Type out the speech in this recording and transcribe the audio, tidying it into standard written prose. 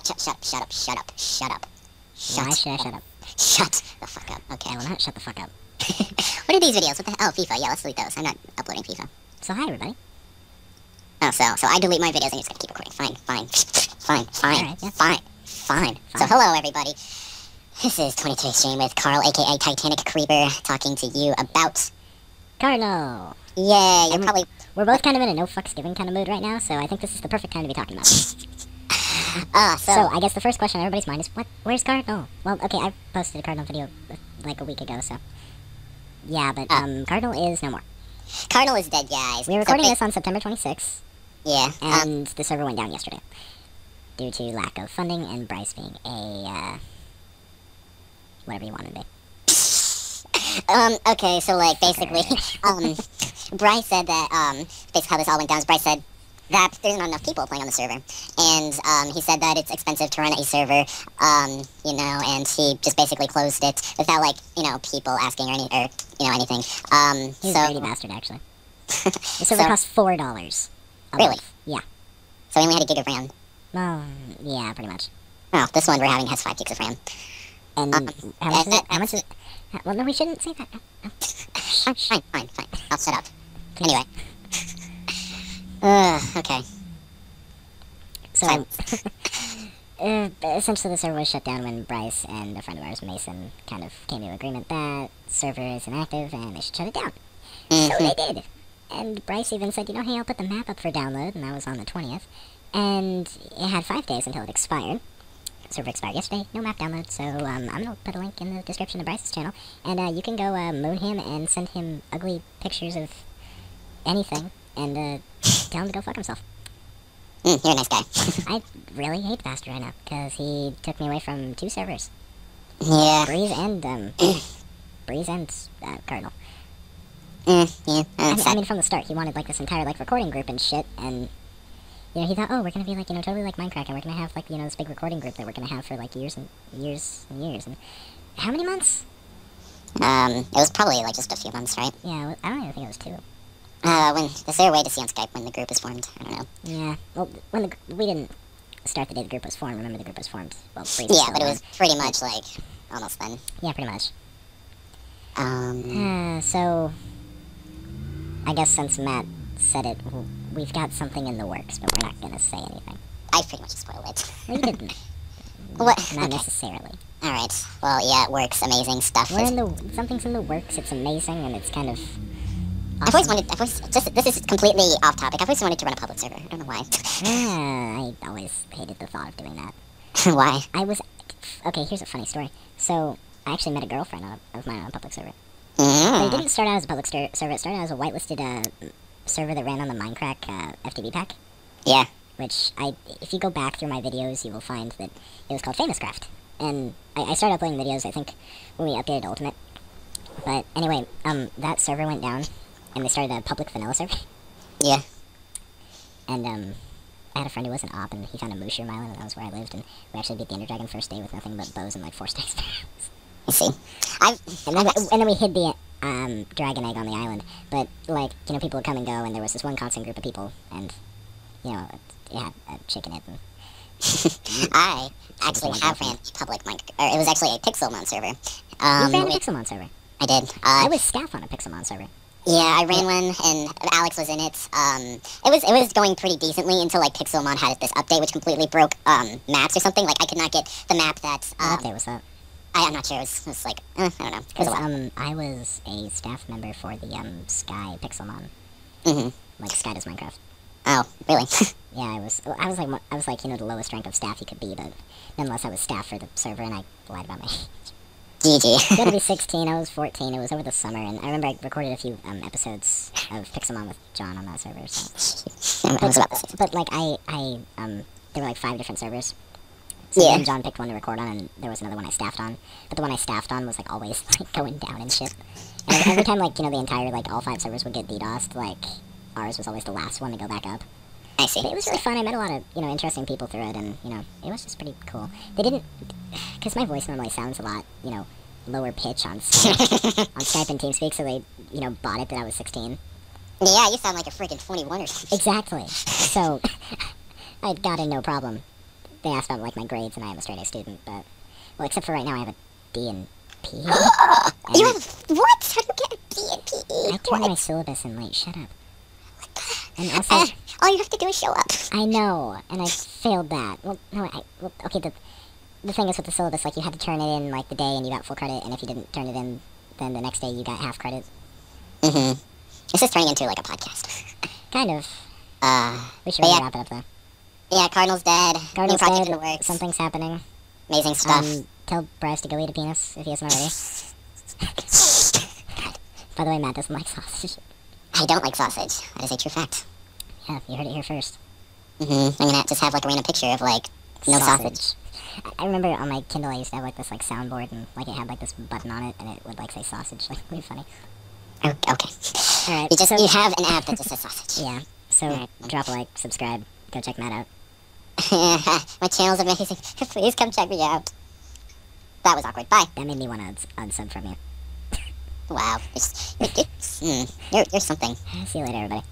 Shut up. Shut up. Why should I shut up? Shut the fuck up. Okay. I will not shut the fuck up. What are these videos? What the hell? Oh, FIFA. Yeah, let's delete those. I'm not uploading FIFA. So hi, everybody. Oh, so I delete my videos and you're just gonna keep recording. Fine. Alright, yeah. Fine. So hello, everybody. This is 23 Stream with Carl, aka Titanic Creeper, talking to you about... Cardinal! Yeah, you're probably... We're both kind of in a no fucks given kind of mood right now, so I think this is the perfect time to be talking about it. So I guess the first question on everybody's mind is, where's Cardinal? Well, okay, I posted a Cardinal video like a week ago, so... Yeah, but Cardinal is no more. Cardinal is dead, guys. We were recording this on September 26th. Yeah. And the server went down yesterday. Due to lack of funding and Bryce being a, whatever you want to be. Okay, so, like, basically, Bryce said that, basically how this all went down is Bryce said that there's not enough people playing on the server. And, he said that it's expensive to run a server, you know, and he just basically closed it without, like, you know, people asking or anything. He's a greedy bastard, actually. The server costs $4. Really? Yeah. So we only had a gig of RAM. Yeah, pretty much. Oh, this one we're having has 5 gigs of RAM. And how much is it? How much is it? Well, no, we shouldn't say that. No. Fine. I'll shut up. Please. Anyway. Okay. So, essentially the server was shut down when Bryce and a friend of ours, Mason, kind of came to an agreement that server is inactive and they should shut it down. So they did. And Bryce even said, you know, hey, I'll put the map up for download, and that was on the 20th. And it had 5 days until it expired. Server expired yesterday, no map download, so I'm going to put a link in the description to Bryce's channel. And you can go moon him and send him ugly pictures of anything, and tell him to go fuck himself. You're a nice guy. I really hate the bastard right now, because he took me away from 2 servers. Yeah. Breeze and Cardinal. Yeah. I mean, from the start, he wanted, like, this entire, like, recording group and shit, and, you know, he thought, oh, we're gonna be, like, you know, totally like Minecraft, and we're gonna have, like, you know, this big recording group that we're gonna have for, like, years and years and years, and how many months? It was probably, like, just a few months, right? Yeah, I don't even think it was 2. When, is there a way to see on Skype when the group is formed? I don't know. Yeah, well, we didn't start the day the group was formed, remember the group was formed, well, yeah, but it was pretty much, like, almost then. Yeah, pretty much. So... I guess since Matt said it, we've got something in the works, but we're not going to say anything. I pretty much spoiled it. Well, you didn't. What? Not necessarily. Alright. Well, yeah, it works. Amazing stuff. Something's in the works, it's amazing, and it's kind of awesome. This is completely off topic. I've always wanted to run a public server. I don't know why. I always hated the thought of doing that. Why? Okay, here's a funny story. So, I actually met a girlfriend of mine on a public server. Mm. But it didn't start out as a public server, it started out as a whitelisted server that ran on the Minecraft FTB pack. Yeah. Which, if you go back through my videos, you will find that it was called Famouscraft. And I started uploading videos, I think, when we updated Ultimate. But anyway, that server went down, and they started a public vanilla server. Yeah. And, I had a friend who was an op, and he found a mushroom island, and that was where I lived, and we actually beat the Ender Dragon first day with nothing but bows and, like, 4-stack sparrows. I see. And then we hid the dragon egg on the island, but, like, you know, people would come and go, and there was this one constant group of people, and, you know, it had a chicken in it. I actually have ran a public Minecraft, it was actually a Pixelmon server. You ran a Pixelmon server? I did. I was staff on a Pixelmon server. Yeah, I ran one, and Alex was in it. It was going pretty decently until, like, Pixelmon had this update, which completely broke, maps or something. Like, I could not get the map that, What update was that? I'm not sure. It was like, I don't know. Because, I was a staff member for the, Sky Pixelmon. Mm-hmm. Like, Sky does Minecraft. Oh, really? Yeah, I was like, you know, the lowest rank of staff you could be, but nonetheless, I was staff for the server, and I lied about my age. GG. I got to be 16, I was 14, it was over the summer, and I remember I recorded a few, episodes of Pixelmon with John on that server, so... I was about to say. But, like, there were, like, 5 different servers. So yeah. me and John picked one to record on, and there was another one I staffed on. But the one I staffed on was, like, always, like, going down and shit. And every time, like, you know, the entire, like, all 5 servers would get DDoSed, like, ours was always the last one to go back up. I see. But it was really fun. I met a lot of, you know, interesting people through it, and, you know, it was just pretty cool. They didn't... Because my voice normally sounds a lot, you know, lower pitch on Skype, on Skype and TeamSpeak, so they, you know, bought it that I was 16. Yeah, you sound like a freaking 21 or something. Exactly. So, I got in no problem. they asked about, like, my grades, and I am a straight A student, but... Well, except for right now, I have a D in PE. You have... What? How do you get a D in PE? I turned my syllabus in late. Shut up. And also... all you have to do is show up. I know, and I failed that. Well, no, okay, the thing is with the syllabus, like, you had to turn it in, like, the day, and you got full credit, and if you didn't turn it in, then the next day you got half credit. Mm-hmm. This is turning into, like, a podcast. Kind of. We should really wrap it up, though. Yeah, Cardinal's dead. Cardinal's New project dead. in the works. Something's happening. Amazing stuff. Tell Bryce to go eat a penis, if he hasn't already. By the way, Matt doesn't like sausage. I don't like sausage. That is a true fact. Yeah, you heard it here first. Mm-hmm. I'm gonna just have, like, a random picture of, like, no sausage. I remember on my Kindle I used to have, like, this, like, soundboard, and, like, it had, like, this button on it, and it would, like, say sausage. Like, really funny. Okay. Alright. You have an app that just says sausage. Yeah. So, drop a like, subscribe, go check Matt out. My channel's amazing. Please come check me out. That was awkward. Bye. That made me want to unsub from you. Wow. You're something. See you later, everybody.